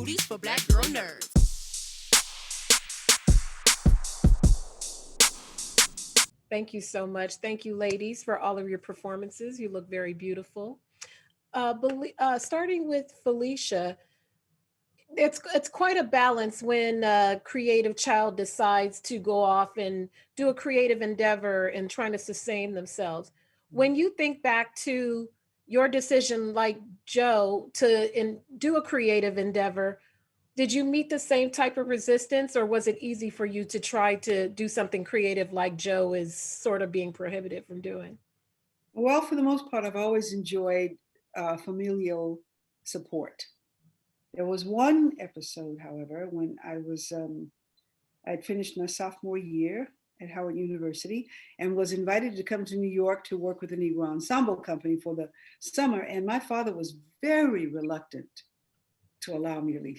booties for black girl nerds. Thank you so much. Thank you, ladies, for all of your performances. You look very beautiful. Starting with Phylicia, it's quite a balance when a creative child decides to go off and do a creative endeavor and trying to sustain themselves. When you think back to your decision, like Joe, do a creative endeavor, did you meet the same type of resistance, or was it easy for you to try to do something creative like Joe is sort of being prohibited from doing? Well, for the most part, I've always enjoyed familial support. There was one episode, however, when I'd finished my sophomore year at Howard University and was invited to come to New York to work with the Negro Ensemble Company for the summer. And my father was very reluctant to allow me to leave.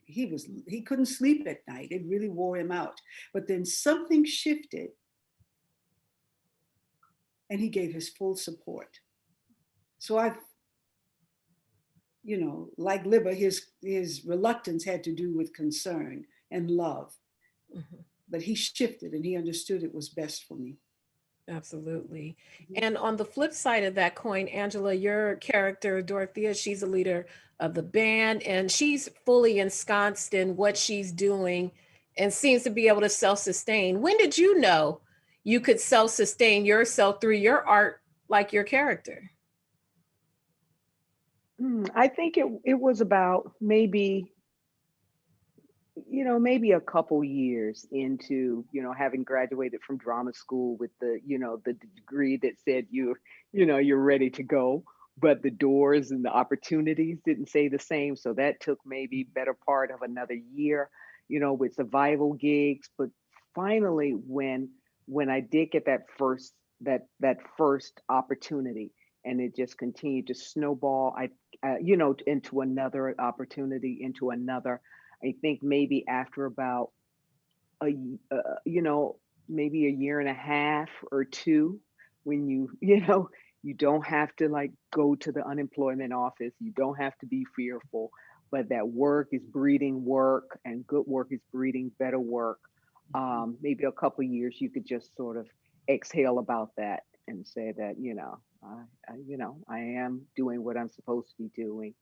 He couldn't sleep at night. It really wore him out. But then something shifted and he gave his full support. So like Libba, his reluctance had to do with concern and love. Mm-hmm. But he shifted and he understood it was best for me. Absolutely. And on the flip side of that coin, Angela, your character, Dorothea, she's a leader of the band and she's fully ensconced in what she's doing and seems to be able to self-sustain. When did you know you could self-sustain yourself through your art like your character? I think it was about maybe a couple years into, having graduated from drama school with the degree that said you're ready to go, but the doors and the opportunities didn't say the same. So that took maybe better part of another year, with survival gigs. But finally, when I did get that first opportunity, and it just continued to snowball, into another opportunity, into another. I think maybe after about maybe a year and a half or two, when you don't have to like go to the unemployment office, you don't have to be fearful, but that work is breeding work and good work is breeding better work. Maybe a couple of years, you could just sort of exhale about that and say that, I am doing what I'm supposed to be doing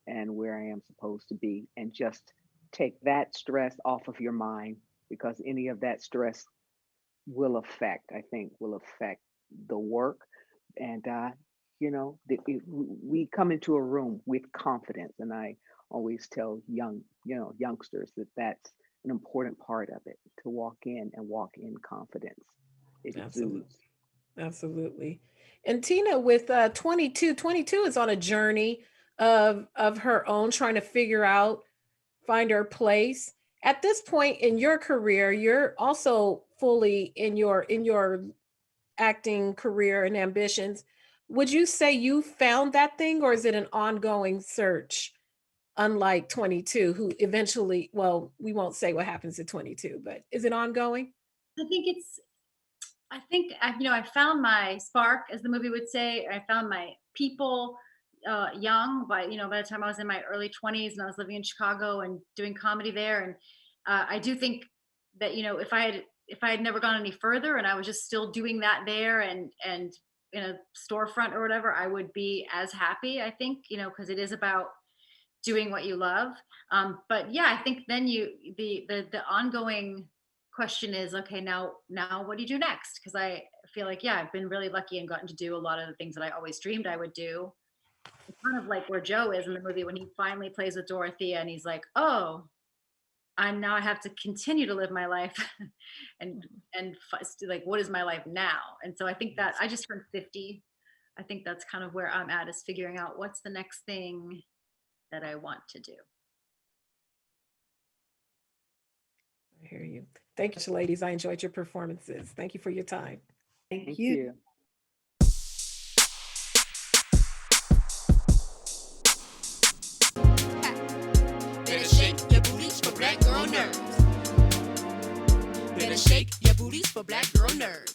and where I am supposed to be, and just take that stress off of your mind, because any of that stress will affect the work. And, we come into a room with confidence. And I always tell youngsters that that's an important part of it, to walk in confidence. It Absolutely. exudes. Absolutely. And Tina, with 22 is on a journey of her own, trying to find her place. At this point in your career, you're also fully in your acting career and ambitions. Would you say you found that thing, or is it an ongoing search? Unlike 22, who eventually, well, we won't say what happens at 22, but is it ongoing? I found my spark, as the movie would say. I found my people young, by the time I was in my early 20s and I was living in Chicago and doing comedy there. And I do think that, if I had never gone any further and I was just still doing that there and in a storefront or whatever, I would be as happy, I think, because it is about doing what you love. But yeah, I think then the ongoing question is, okay, now what do you do next? Because I feel like, yeah, I've been really lucky and gotten to do a lot of the things that I always dreamed I would do. It's kind of like where Joe is in the movie when he finally plays with Dorothea and he's like, oh, I have to continue to live my life and like, what is my life now? And so I think that I just turned 50. I think that's kind of where I'm at, is figuring out what's the next thing that I want to do. I hear you. Thank you, ladies. I enjoyed your performances. Thank you for your time. Thank you. Better shake your booties for black girl nerds. Better shake your booties for black girl nerds.